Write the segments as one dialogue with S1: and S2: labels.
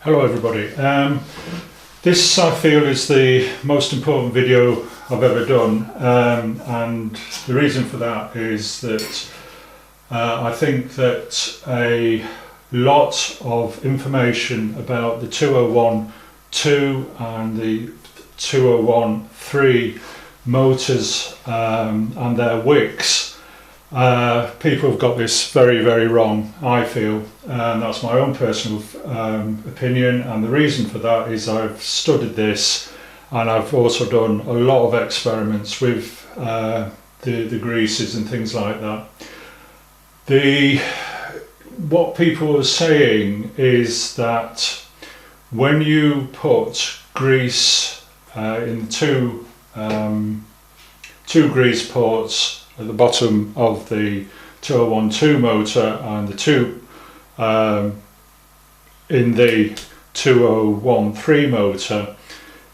S1: Hello everybody. This I feel is the most important video I've ever done, and the reason for that is that I think that a lot of information about the 201.2 and the 201.3 motors and their wicks, people have got this very wrong, I feel, and that's my own personal opinion. And the reason for that is I've studied this, and I've also done a lot of experiments with the greases and things like that. What people are saying is that when you put grease in two grease ports at the bottom of the 201.2 motor and the two in the 201.3 motor,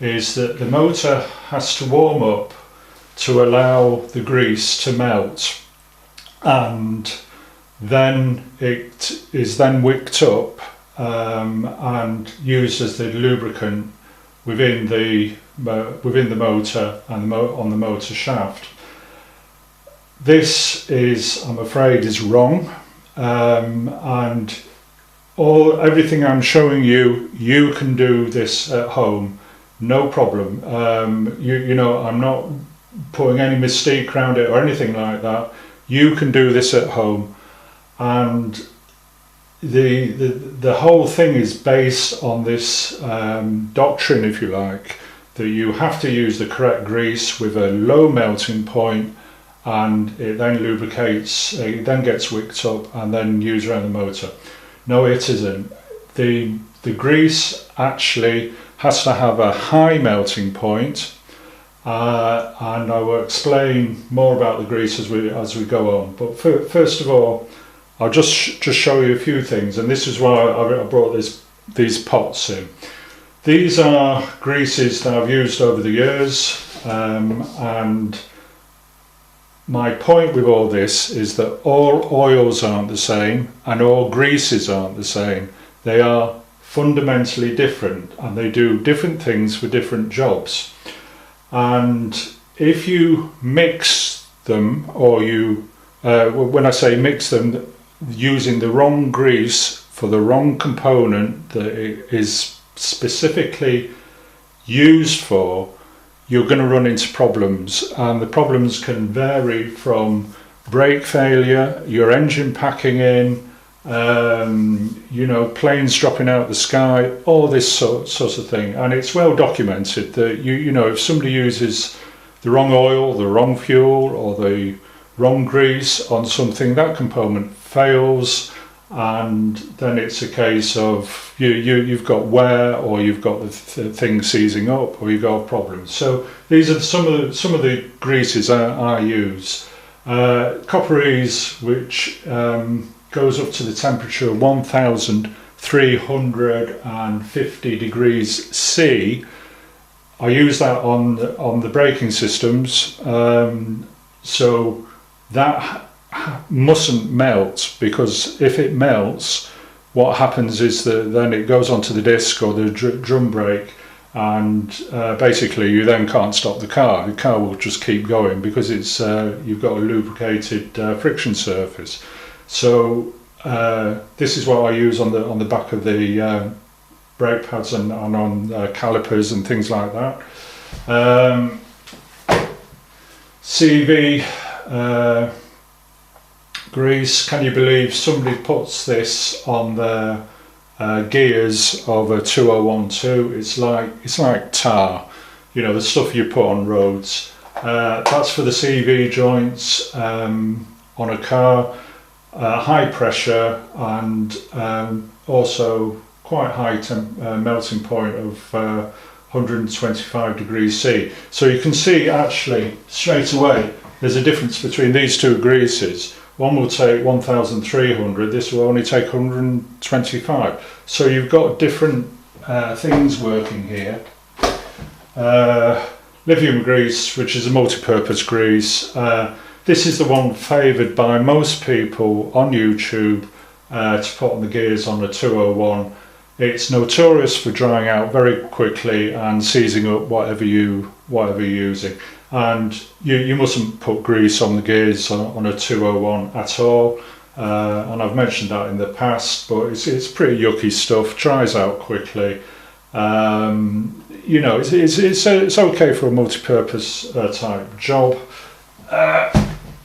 S1: is that the motor has to warm up to allow the grease to melt, and then it is then wicked up and used as the lubricant within the motor and on the motor shaft. This is, I'm afraid, is wrong, and everything I'm showing you, you can do this at home, no problem. You know, I'm not putting any mystique around it or anything like that. You can do this at home, and the whole thing is based on this doctrine, if you like, that you have to use the correct grease with a low melting point, and it then lubricates, it then gets wicked up and then used around the motor. No, it isn't. The grease actually has to have a high melting point, and I will explain more about the grease as we go on. But first of all, I'll just show you a few things, and this is why I brought these pots in. These are greases that I've used over the years, and my point with all this is that all oils aren't the same and all greases aren't the same. They are fundamentally different, and they do different things for different jobs. And if you mix them, or when I say mix them, using the wrong grease for the wrong component that it is specifically used for, you're going to run into problems, and the problems can vary from brake failure, your engine packing in, you know, planes dropping out the sky, all this sort of thing. And it's well documented that you know, if somebody uses the wrong oil, the wrong fuel, or the wrong grease on something, that component fails, and then it's a case of you've got wear, or you've got the thing seizing up, or you've got problems. So these are some of the greases I use. Copperies, which goes up to the temperature of 1350 degrees C. I use that on the braking systems, so that mustn't melt, because if it melts, what happens is that then it goes onto the disc or the drum brake, and basically you then can't stop the car. The car will just keep going because it's you've got a lubricated friction surface. So this is what I use on the back of the brake pads and on calipers and things like that. CV grease, can you believe somebody puts this on their gears of a 201.2? It's like tar, you know, the stuff you put on roads. That's for the CV joints on a car, high pressure, and also quite high melting point of 125 degrees C. So you can see actually straight away there's a difference between these two greases. One will take 1300, this will only take 125. So you've got different things working here. Lithium grease, which is a multi-purpose grease. This is the one favoured by most people on YouTube to put on the gears on a 201. It's notorious for drying out very quickly and seizing up whatever you're using. And you mustn't put grease on the gears on a 201 at all. And I've mentioned that in the past, but it's pretty yucky stuff. Dries out quickly. You know, it's okay for a multi-purpose type job.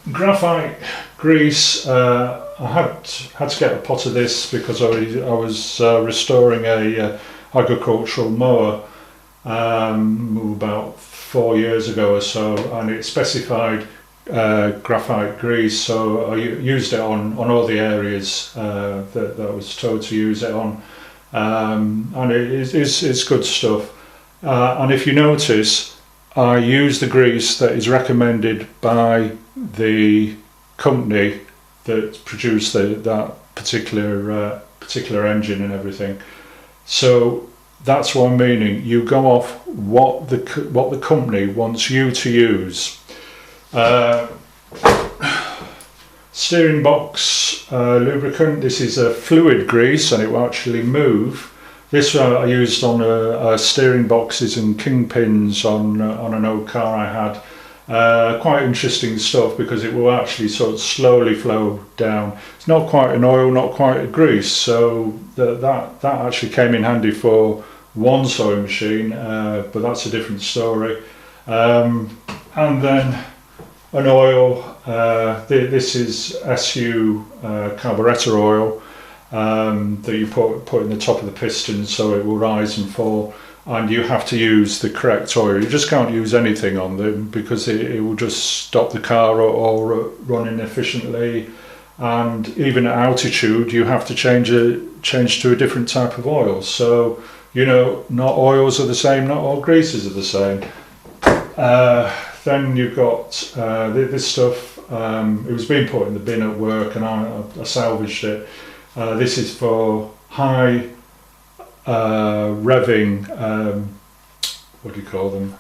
S1: Graphite grease. I had to get a pot of this because I was restoring a agricultural mower about 4 years ago or so, and it specified graphite grease, so I used it on all the areas that I was told to use it on, and it's good stuff. And if you notice, I use the grease that is recommended by the company that produced that particular engine and everything. So that's what I'm meaning. You go off what the company wants you to use. Steering box lubricant. This is a fluid grease, and it will actually move. This I used on steering boxes and kingpins on an old car I had. Quite interesting stuff because it will actually sort of slowly flow down. It's not quite an oil, not quite a grease, so that actually came in handy for one sewing machine, but that's a different story. And then an oil. This is SU carburetor oil that you put in the top of the piston so it will rise and fall. And you have to use the correct oil. You just can't use anything on them because it will just stop the car or run inefficiently. And even at altitude, you have to change to a different type of oil. So, you know, not oils are the same, not all greases are the same. Then you've got this stuff. It was being put in the bin at work, and I salvaged it. This is for high revving, what do you call them?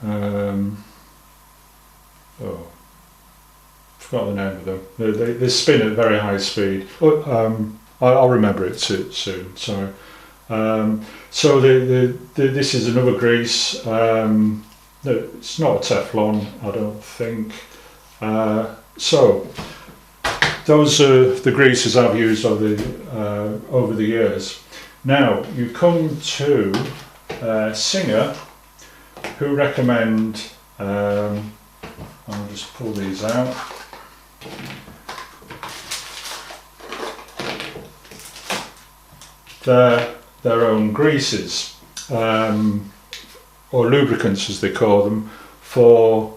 S1: Forgot the name of them. They spin at very high speed. I'll remember it soon. Sorry. So this is another grease. It's not a Teflon, I don't think. So those are the greases I've used over the years. Now you come to Singer, who recommend. I'll just pull these out. Their own greases, or lubricants as they call them, for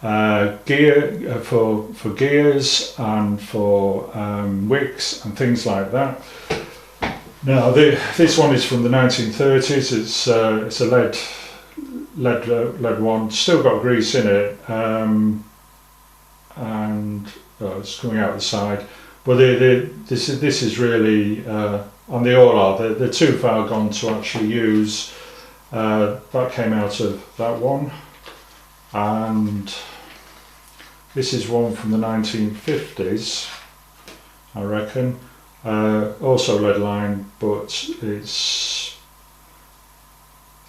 S1: for gears and for wicks and things like that. Now this one is from the 1930s. It's a lead one. Still got grease in it, and it's coming out the side. But this is really, and they all are. They're too far gone to actually use. That came out of that one, and this is one from the 1950s, I reckon. Also lead line, but this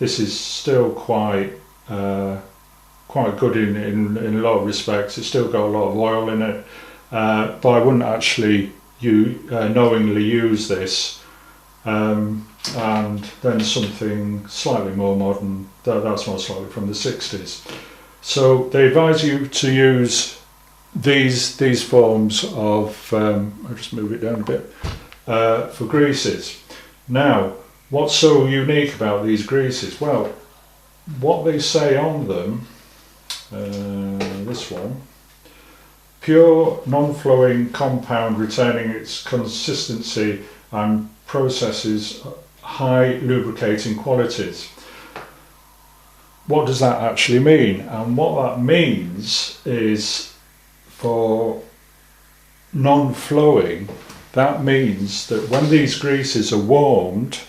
S1: is still quite good in a lot of respects. It's still got a lot of oil in it, but I wouldn't actually knowingly use this. And then something slightly more modern, that's most likely from the 60s. So they advise you to use these forms of, I'll just move it down a bit, for greases. Now, what's so unique about these greases? Well, what they say on them, this one, pure non-flowing compound retaining its consistency and processes high lubricating qualities. What does that actually mean? And what that means is, for non-flowing, that means that when these greases are warmed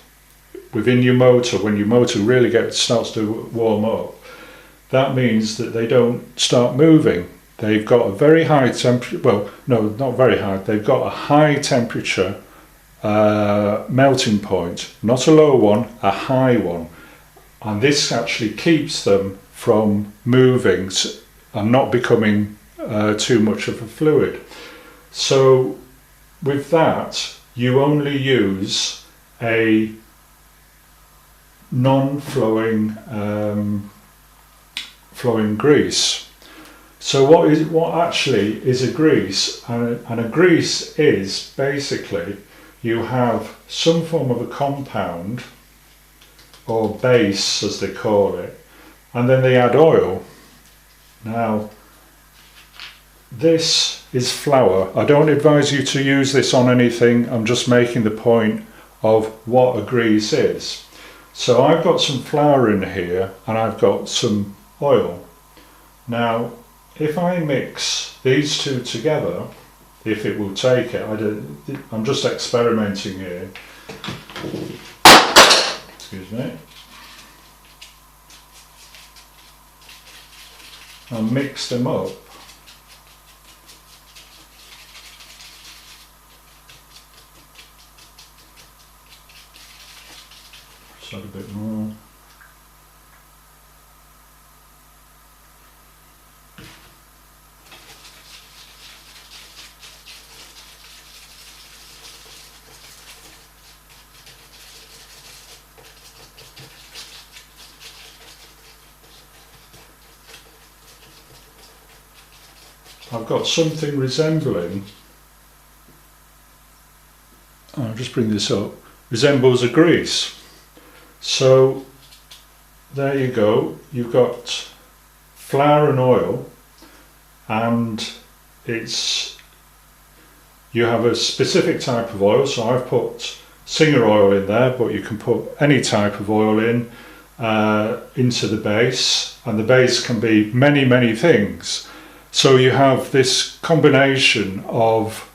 S1: within your motor, when your motor really starts to warm up, that means that they don't start moving. They've got a very high temperature, well, no, not very high, they've got a high temperature melting point, not a low one, a high one, and this actually keeps them from moving and not becoming too much of a fluid. So with that, you only use a non-flowing flowing grease. So what actually is a grease? And a grease is basically, you have some form of a compound, or base as they call it, and then they add oil. Now this is flour. I don't advise you to use this on anything, I'm just making the point of what a grease is. So I've got some flour in here and I've got some oil. Now if I mix these two together, if it will take it, I'm just experimenting here. Excuse me. I'll mix them up. Just add a bit more. I've got something resembling, I'll just bring this up, resembles a grease. So there you go, you've got flour and oil, and you have a specific type of oil. So I've put Singer oil in there, but you can put any type of oil in into the base, and the base can be many things. So you have this combination of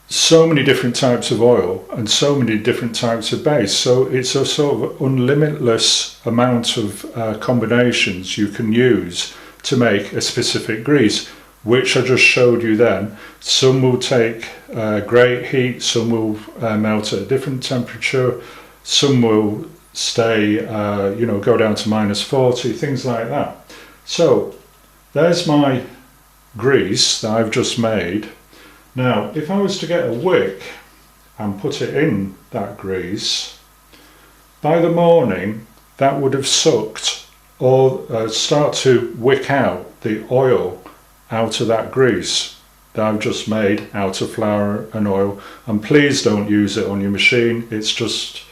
S1: so many different types of oil and so many different types of base. So it's a sort of unlimitless amount of combinations you can use to make a specific grease, which I just showed you then. Some will take great heat, some will melt at a different temperature, some will stay, go down to -40, things like that. So there's my grease that I've just made. Now, if I was to get a wick and put it in that grease, by the morning that would have sucked or start to wick out the oil out of that grease that I've just made out of flour and oil. And please don't use it on your machine. It's just,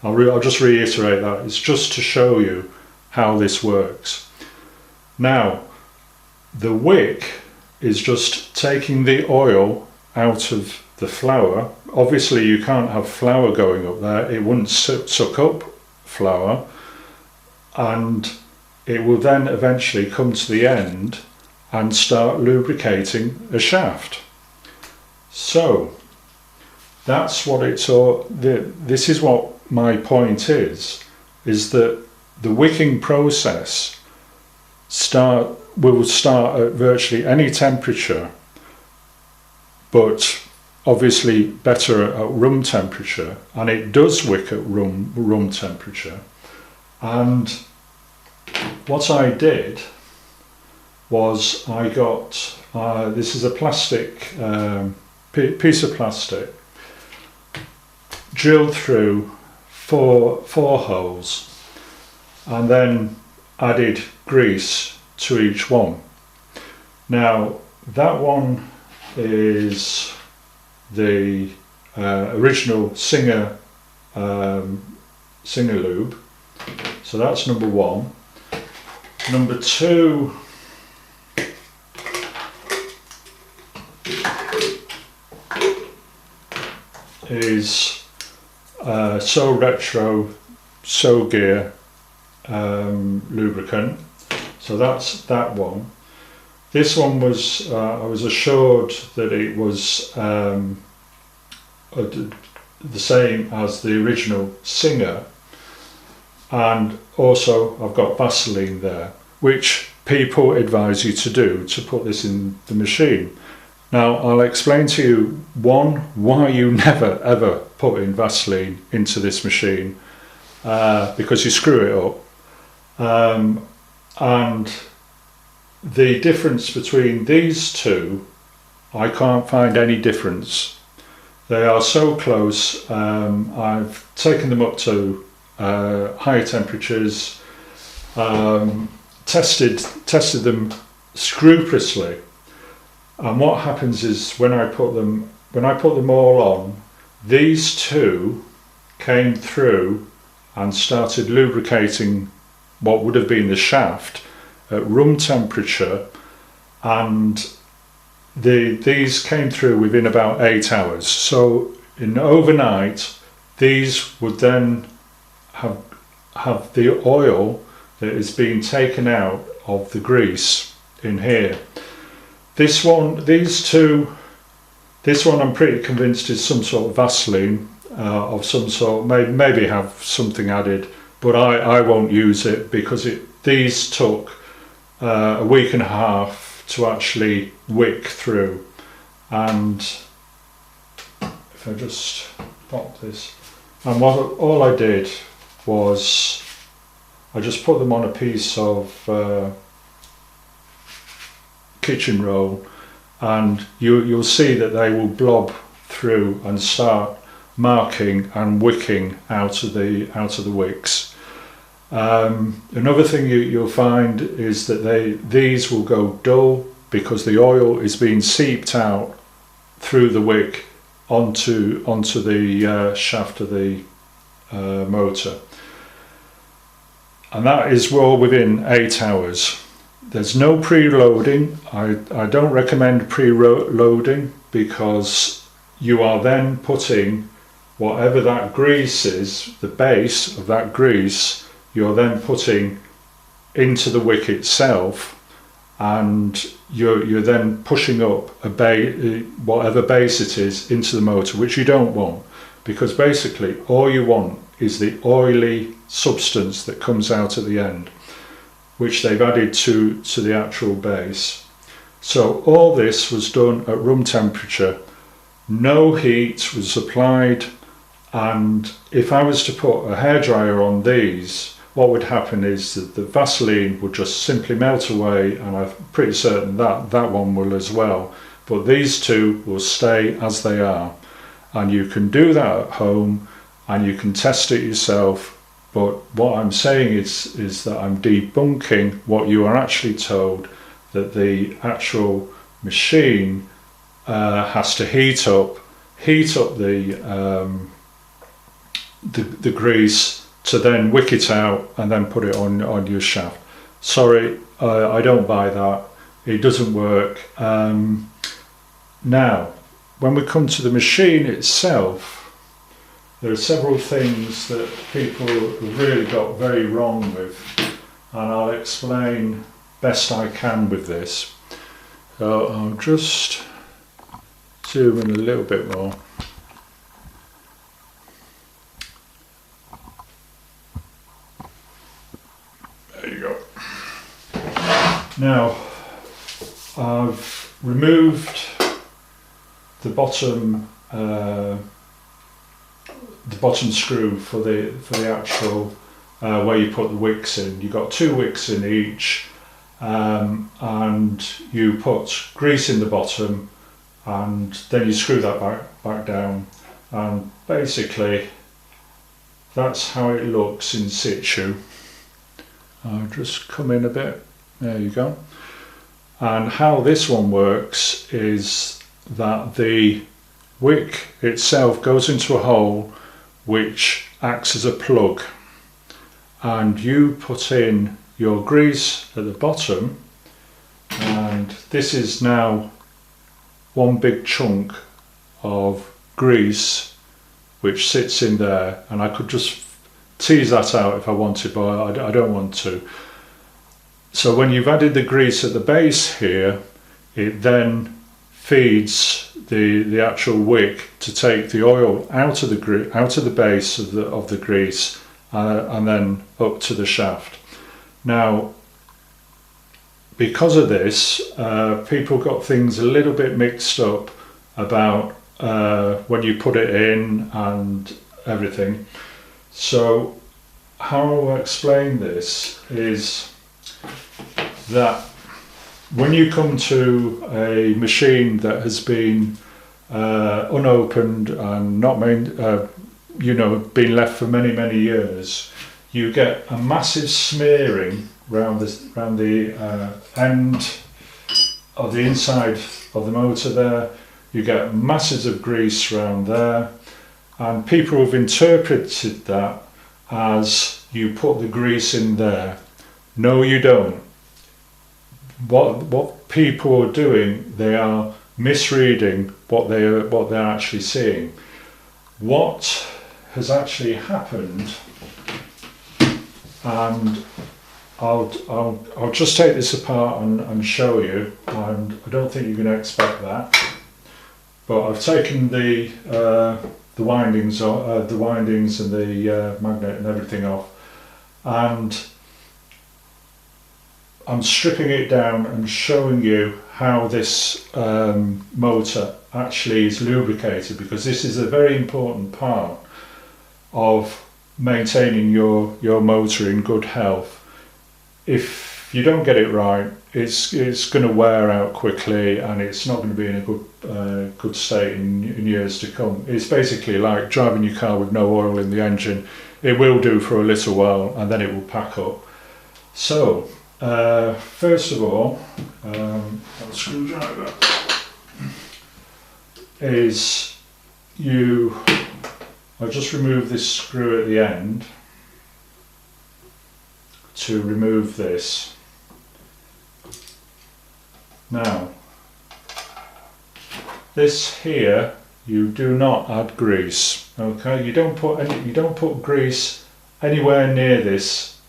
S1: I'll just reiterate that, it's just to show you how this works. Now, the wick is just taking the oil out of the flour. Obviously you can't have flour going up there, it wouldn't suck up flour, and it will then eventually come to the end and start lubricating a shaft. So that's what it's all, this is what my point is that the wicking process will start at virtually any temperature, but obviously better at room temperature, and it does wick at room temperature. And what I did was I got, this is a plastic, piece of plastic, drilled through four holes, and then added grease to each one. Now that one is the original Singer lube, so that's number one. Number two is So Retro So Gear lubricant. So that's that one. This one was, I was assured that it was the same as the original Singer, and also I've got Vaseline there, which people advise you to do to put this in the machine. Now I'll explain to you, one, why you never ever put in Vaseline into this machine, because you screw it up, and the difference between these two, I can't find any difference. They are so close. I've taken them up to higher temperatures, tested them scrupulously, and what happens is when I put them all on, these two came through and started lubricating what would have been the shaft at room temperature, and these came through within about 8 hours. So in overnight, these would then have the oil that is being taken out of the grease in here. This one I'm pretty convinced is some sort of Vaseline of some sort, maybe have something added, but I won't use it because these took a week and a half to actually wick through. And if I just pop this, and all I did was I just put them on a piece of kitchen roll, and you'll see that they will blob through and start marking and wicking out of the wicks. Another thing you'll find is that these will go dull because the oil is being seeped out through the wick onto the shaft of the motor, and that is all within 8 hours. There's no preloading. I don't recommend preloading because you are then putting whatever that grease is, the base of that grease, you're then putting into the wick itself, and you're then pushing up whatever base it is into the motor, which you don't want, because basically all you want is the oily substance that comes out at the end, which they've added to the actual base. So all this was done at room temperature, no heat was applied, and if I was to put a hairdryer on these, what would happen is that the Vaseline would just simply melt away, and I'm pretty certain that one will as well, but these two will stay as they are. And you can do that at home and you can test it yourself. But what I'm saying is that I'm debunking what you are actually told, that the actual machine has to heat up the grease to then wick it out and then put it on your shaft. Sorry, I don't buy that. It doesn't work. Now, when we come to the machine itself, there are several things that people have really got very wrong with, and I'll explain best I can with this. So I'll just zoom in a little bit more. There you go. Now, I've removed the bottom screw for the actual where you put the wicks in. You've got 2 wicks in each, and you put grease in the bottom, and then you screw that back down, and basically that's how it looks in situ. I'll just come in a bit, there you go. And how this one works is that the wick itself goes into a hole which acts as a plug, and you put in your grease at the bottom, and this is now one big chunk of grease which sits in there, and I could just tease that out if I wanted, but I don't want to. So when you've added the grease at the base here, it then feeds the actual wick to take the oil out of the base of the grease and then up to the shaft. Now, because of this, people got things a little bit mixed up about when you put it in and everything. So how I'll explain this is that when you come to a machine that has been unopened and not been left for many years, you get a massive smearing round the end of the inside of the motor there. You get masses of grease around there, and people have interpreted that as you put the grease in there. No, you don't. What people are doing, they are misreading what they're actually seeing. What has actually happened, and I'll just take this apart and show you, and I don't think you're going to expect that, but I've taken the windings and the magnet and everything off, and I'm stripping it down and showing you how this motor actually is lubricated, because this is a very important part of maintaining your motor in good health. If you don't get it right, it's going to wear out quickly, and it's not going to be in a good state in years to come. It's basically like driving your car with no oil in the engine. It will do for a little while, and then it will pack up. So first of all, a screwdriver is I'll just remove this screw at the end to remove this. Now, this here, you do not add grease. Okay, you don't put grease anywhere near this,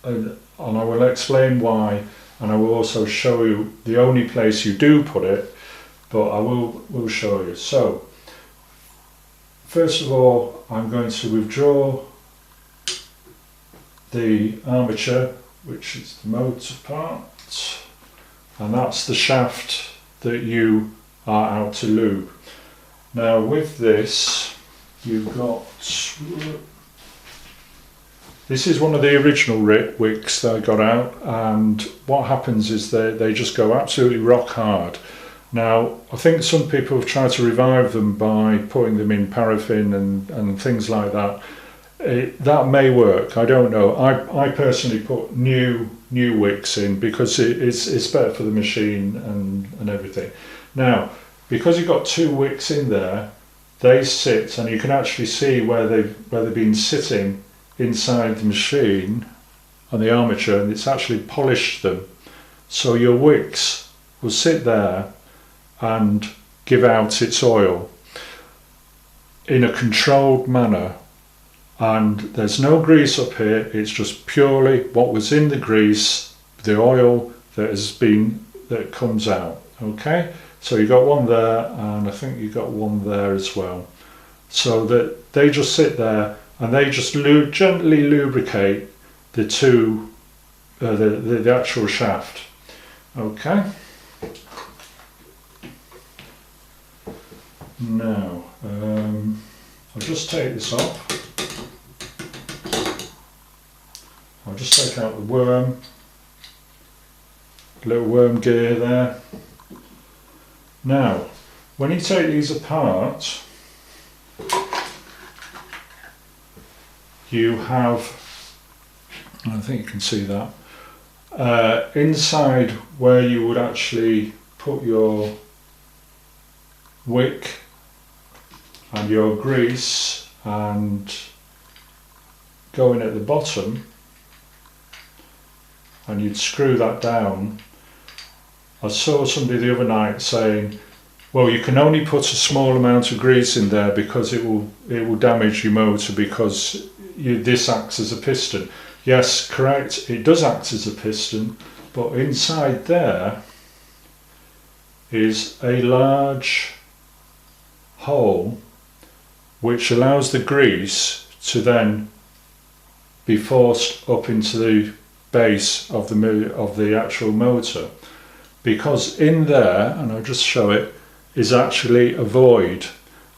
S1: and I will explain why, and I will also show you the only place you do put it, but I will show you. So first of all, I'm going to withdraw the armature, which is the motor part, and that's the shaft that you are out to lube. Now with this, you've got, this is one of the original wicks that I got out, and what happens is they just go absolutely rock hard. Now, I think some people have tried to revive them by putting them in paraffin and things like that. That may work, I don't know. I personally put new wicks in because it's better for the machine and everything. Now, because you've got two wicks in there, they sit, and you can actually see where they've been sitting inside the machine on the armature, and it's actually polished them. So your wicks will sit there and give out its oil in a controlled manner, and there's no grease up here. It's just purely what was in the grease, the oil that comes out. Okay, so you got one there, and I think you got one there as well, so that they just sit there and they just gently lubricate the two the actual shaft. Okay, now I'll just take this off. I'll just take out the worm, little worm gear there. Now, when you take these apart, you have, I think you can see that, inside where you would actually put your wick and your grease and go in at the bottom, and you'd screw that down. I saw somebody the other night saying, well, you can only put a small amount of grease in there because it will damage your motor, because this acts as a piston. Yes, correct, it does act as a piston, but inside there is a large hole which allows the grease to then be forced up into the base of the actual motor, because in there, and I'll just show it, is actually a void,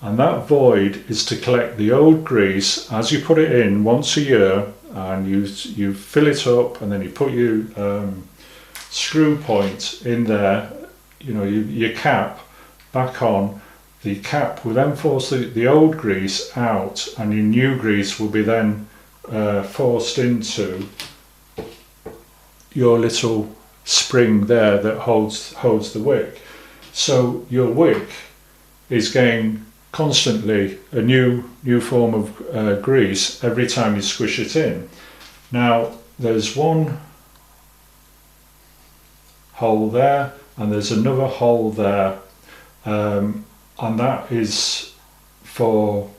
S1: and that void is to collect the old grease as you put it in once a year, and you fill it up, and then you put your screw point in there, your cap back on. The cap will then force the old grease out, and your new grease will be then forced into your little spring there that holds the wick. So your wick is getting constantly a new form of grease every time you squish it in. Now there's one hole there, and there's another hole there, and that is for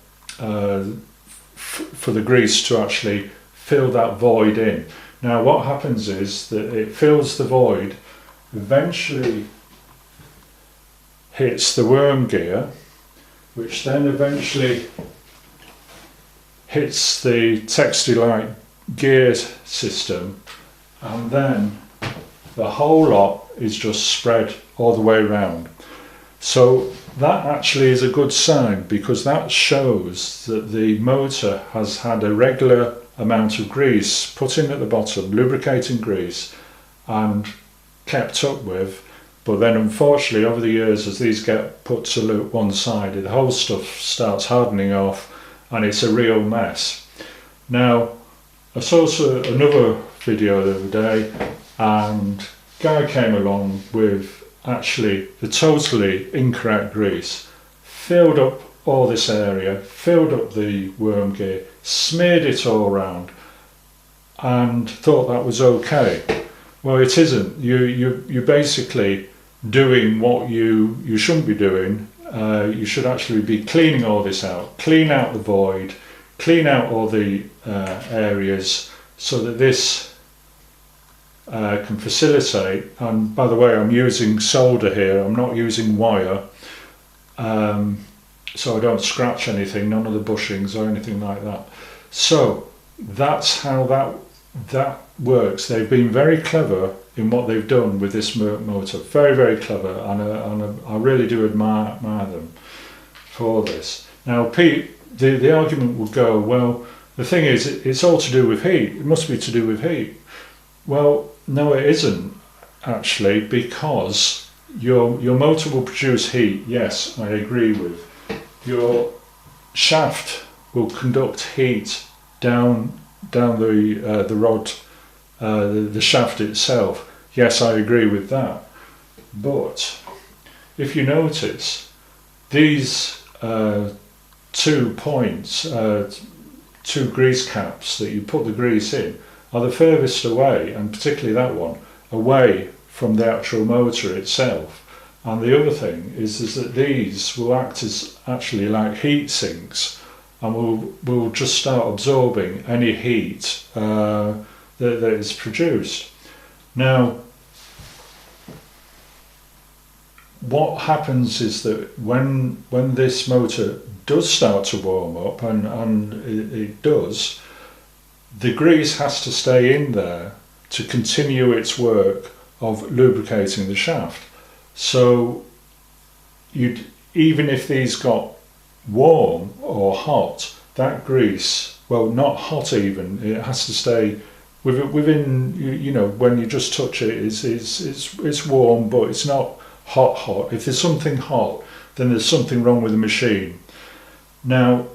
S1: the grease to actually fill that void in. Now what happens is that it fills the void, eventually hits the worm gear, which then eventually hits the Textilite gear system, and then the whole lot is just spread all the way around. So that actually is a good sign, because that shows that the motor has had a regular amount of grease put in at the bottom, lubricating grease, and kept up with. But then unfortunately over the years, as these get put to one side, the whole stuff starts hardening off, and it's a real mess. Now I saw another video the other day, and a guy came along with actually the totally incorrect grease, filled up all this area, filled up the worm gear, smeared it all around, and thought that was okay. Well, it isn't. You're basically doing what you shouldn't be doing. You should actually be cleaning all this out, clean out the void, clean out all the areas, so that this can facilitate. And by the way, I'm using solder here, I'm not using wire, so I don't scratch anything, none of the bushings or anything like that. So that's how that works. They've been very clever in what they've done with this motor, very, very clever, and I really do admire them for this. Now Pete, the argument will go, well, the thing is, it's all to do with heat, it must be to do with heat. Well, no, it isn't actually, because your motor will produce heat, yes, I agree with. Your shaft will conduct heat down the rod, the shaft itself. Yes, I agree with that. But if you notice, these 2 points, 2 grease caps that you put the grease in, are the furthest away, and particularly that one, away from the actual motor itself. And the other thing is that these will act as actually like heat sinks, and will just start absorbing any heat that is produced. Now, what happens is that when this motor does start to warm up, and it does, the grease has to stay in there to continue its work of lubricating the shaft. So even if these got warm or hot, that grease, well, not hot even, it has to stay within, when you just touch it, it's warm, but it's not hot. If there's something hot, then there's something wrong with the machine. Now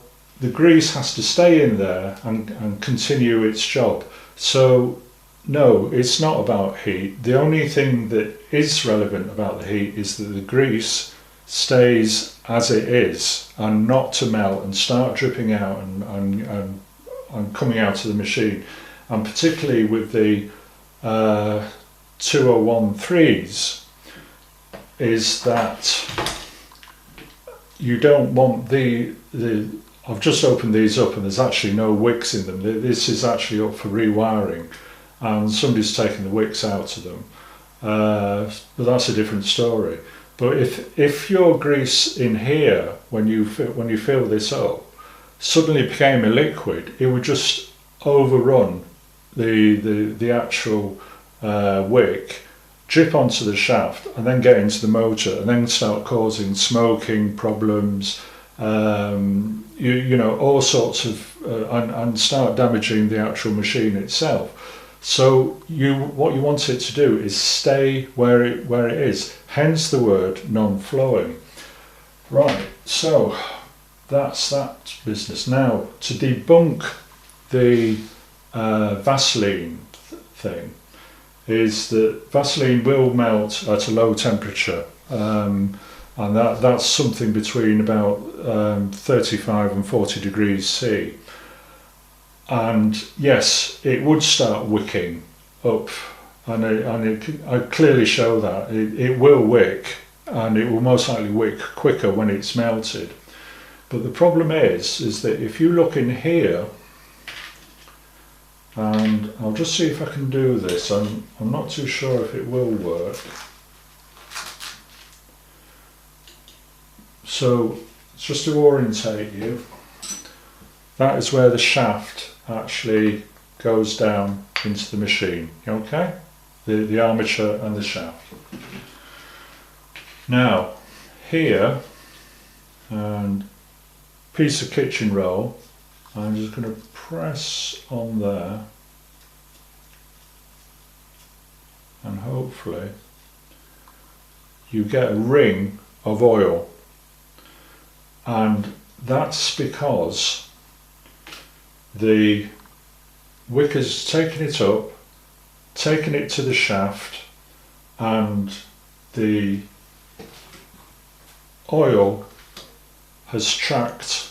S1: the grease has to stay in there and continue its job. So no, it's not about heat. The only thing that is relevant about the heat is that the grease stays as it is, and not to melt and start dripping out and coming out of the machine. And particularly with the 2013s, is that you don't want the I've just opened these up, and there's actually no wicks in them. This is actually up for rewiring, and somebody's taken the wicks out of them, but that's a different story. But if your grease in here, when you fill this up, suddenly became a liquid, it would just overrun the actual wick, drip onto the shaft, and then get into the motor, and then start causing smoking problems, you know, all sorts of, and start damaging the actual machine itself. So what you want it to do is stay where it is, hence the word non-flowing. Right, so that's that business. Now, to debunk the Vaseline thing, is that Vaseline will melt at a low temperature, and that's something between about 35 and 40 degrees C. And yes, it would start wicking up, and I clearly show that it will wick, and it will most likely wick quicker when it's melted. But the problem is that if you look in here, and I'll just see if I can do this. I'm not too sure if it will work. So just to orientate you, that is where the shaft actually goes down into the machine, okay? The armature and the shaft. Now, here, and piece of kitchen roll, I'm just going to press on there, and hopefully you get a ring of oil, and that's because the wick has taken it up, taken it to the shaft, and the oil has tracked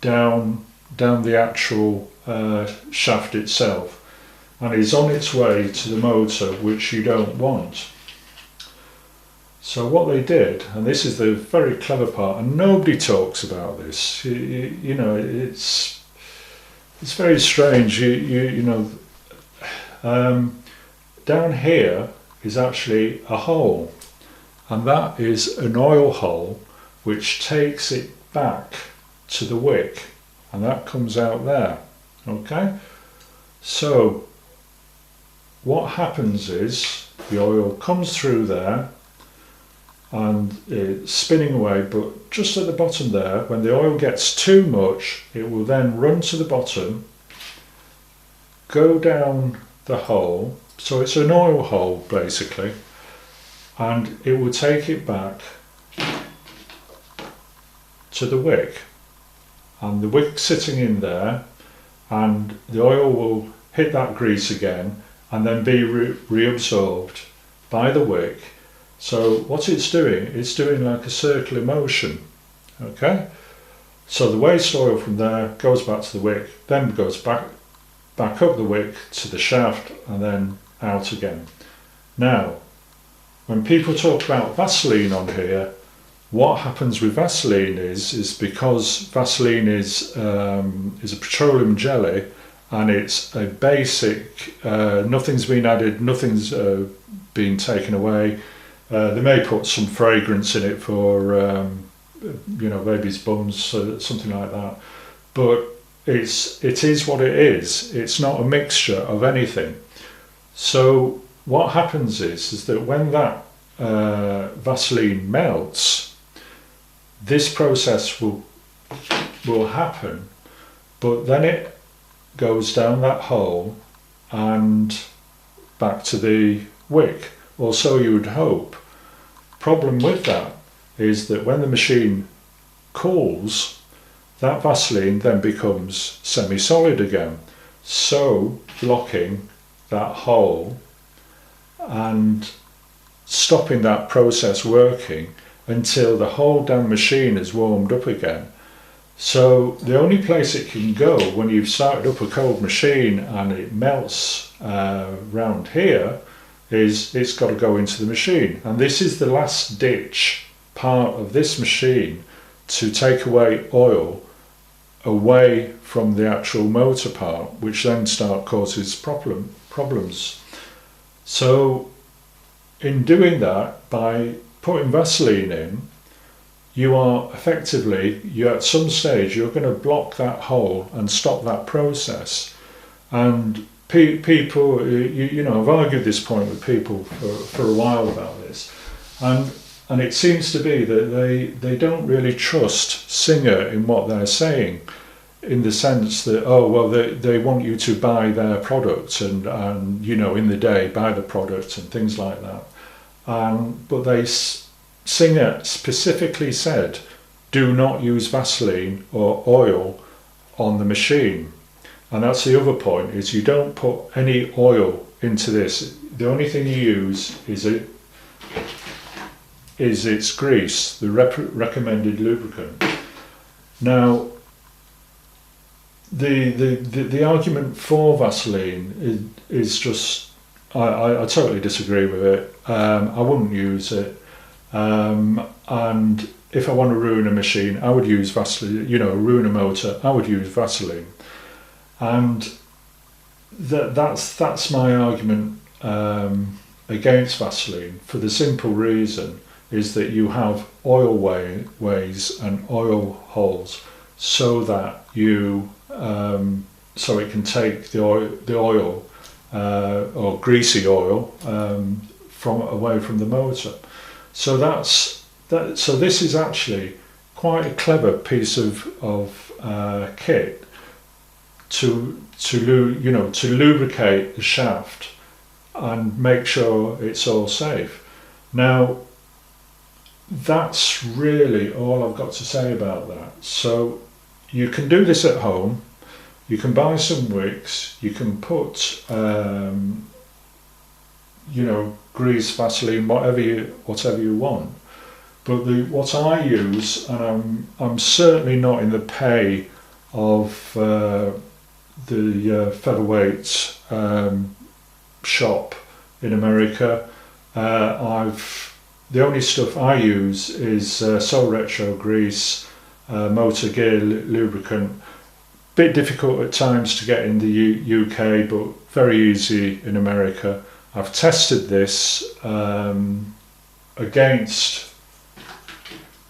S1: down the actual shaft itself, and is on its way to the motor, which you don't want. So what they did, and this is the very clever part, and nobody talks about this, you know, it's very strange. You know, down here is actually a hole, and that is an oil hole which takes it back to the wick, and that comes out there. Okay, so what happens is the oil comes through there and it's spinning away, but just at the bottom there, when the oil gets too much, it will then run to the bottom, go down the hole, so it's an oil hole basically, and it will take it back to the wick, and the wick sitting in there, and the oil will hit that grease again and then be reabsorbed by the wick. So what it's doing like a circular motion, okay? So the waste oil from there goes back to the wick, then goes back up the wick to the shaft, and then out again. Now, when people talk about Vaseline on here, what happens with Vaseline is because Vaseline is a petroleum jelly, and it's a basic, nothing's been added, nothing's been taken away. They may put some fragrance in it for, you know, baby's bums, something like that. But it is what it is. It's not a mixture of anything. So what happens is that when that Vaseline melts, this process will happen, but then it goes down that hole and back to the wick, or so you would hope. Problem with that is that when the machine cools, that Vaseline then becomes semi-solid again, so blocking that hole and stopping that process working until the whole damn machine is warmed up again. So the only place it can go when you've started up a cold machine and it melts round here is it's got to go into the machine, and this is the last ditch part of this machine to take away oil away from the actual motor part, which then start causes problems. So in doing that, by putting Vaseline in, you are effectively, at some stage you're going to block that hole and stop that process. And people, you know, I've argued this point with people for a while about this, and it seems to be that they don't really trust Singer in what they're saying, in the sense that, oh well, they want you to buy their product and you know, in the day buy the product and things like that, but Singer specifically said, do not use Vaseline or oil on the machine. And that's the other point, is you don't put any oil into this. The only thing you use is its grease, the recommended lubricant. Now, the argument for Vaseline is just, I totally disagree with it. I wouldn't use it. And if I want to ruin a machine, I would use Vaseline. You know, ruin a motor, I would use Vaseline. And that's my argument against Vaseline, for the simple reason is that you have oil ways and oil holes, so that you so it can take the oil or greasy oil away from the motor. So so this is actually quite a clever piece of kit to lubricate the shaft and make sure it's all safe. Now, that's really all I've got to say about that. So you can do this at home. You can buy some wicks. You can put grease, Vaseline, whatever you want. But what I use, and I'm certainly not in the pay of the featherweight shop in America. The only stuff I use is Sol Retro grease, motor gear lubricant. Bit difficult at times to get in the UK, but very easy in America. I've tested this against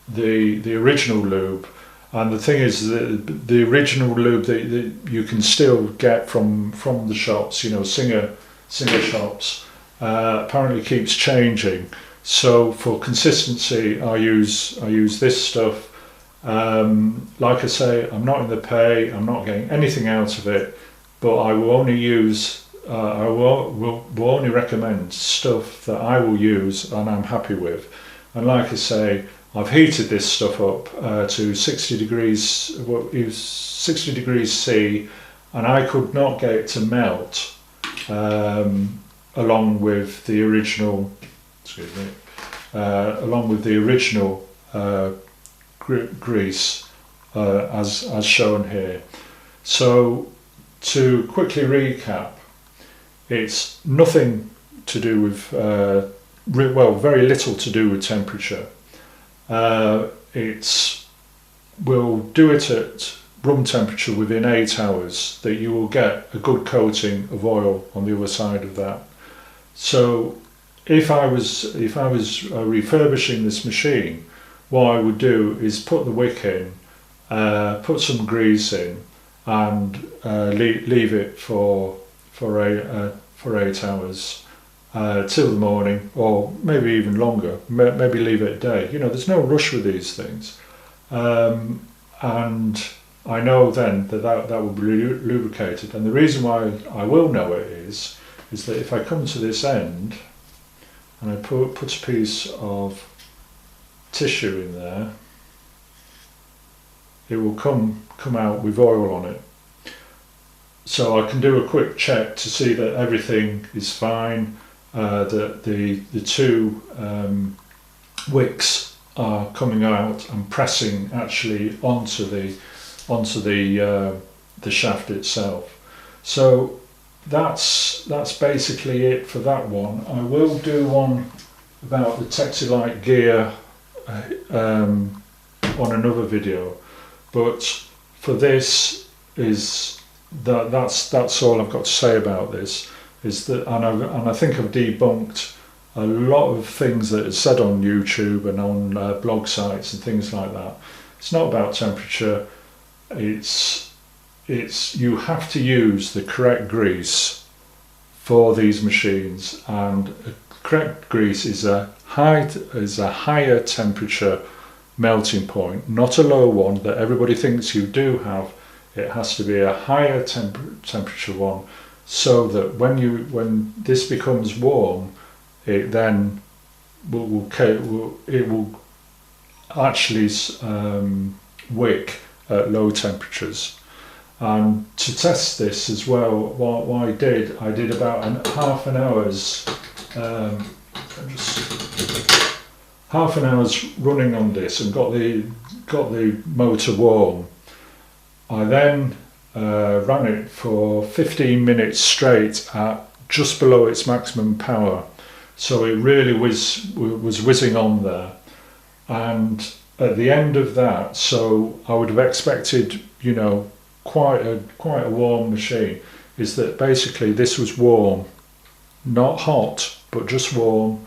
S1: the original lube, and the thing is that the original lube that you can still get from the shops, you know, Singer shops, apparently keeps changing. So for consistency, I use this stuff. Like I say, I'm not in the pay, I'm not getting anything out of it, but I will only use, I will only recommend stuff that I will use and I'm happy with. And like I say, I've heated this stuff up to 60 degrees C, and I could not get it to melt along with the original, grease as shown here. So to quickly recap, it's nothing to do with, very little to do with temperature. We'll do it at room temperature within 8 hours, that you will get a good coating of oil on the other side of that. So if I was refurbishing this machine, what I would do is put the wick in, put some grease in, and leave it for 8 hours. Till the morning, or maybe even longer, maybe leave it a day. You know, there's no rush with these things. And I know then that will be lubricated. And the reason why I will know it is that if I come to this end and I put a piece of tissue in there, it will come out with oil on it. So I can do a quick check to see that everything is fine. That the two wicks are coming out and pressing actually onto the shaft itself. So that's basically it for that one. I will do one about the Texilite gear on another video, but for this that's all I've got to say about this. Is that, and I think I've debunked a lot of things that are said on YouTube and on blog sites and things like that. It's not about temperature. It's you have to use the correct grease for these machines, and a correct grease is a higher temperature melting point, not a low one that everybody thinks you do have. It has to be a higher temperature one, so that when this becomes warm, it then will actually wick at low temperatures. And to test this as well, what I did about half an hour's running on this and got the motor warm. I then ran it for 15 minutes straight at just below its maximum power, so it really was whizzing on there. And at the end of that, so I would have expected, you know, quite a warm machine, is that basically this was warm, not hot, but just warm.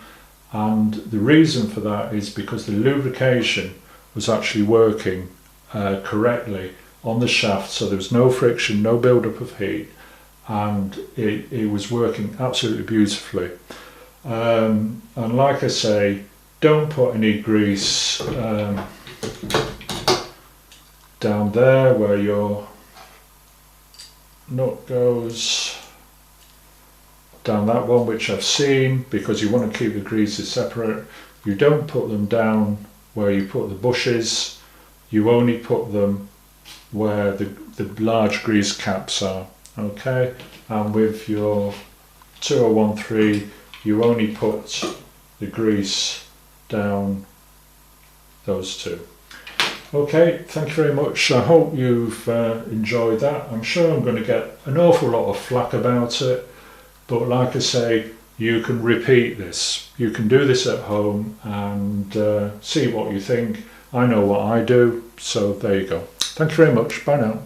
S1: And the reason for that is because the lubrication was actually working correctly on the shaft, so there was no friction, no build-up of heat, and it was working absolutely beautifully. And like I say, don't put any grease down there where your nut goes, down that one, which I've seen, because you want to keep the greases separate. You don't put them down where you put the bushes, you only put them where the large grease caps are, okay? And with your 2013, you only put the grease down those two. Okay, thank you very much. I hope you've enjoyed that. I'm sure I'm going to get an awful lot of flack about it, but like I say, you can repeat this. You can do this at home and see what you think. I know what I do, so there you go. Thank you very much. Bye now.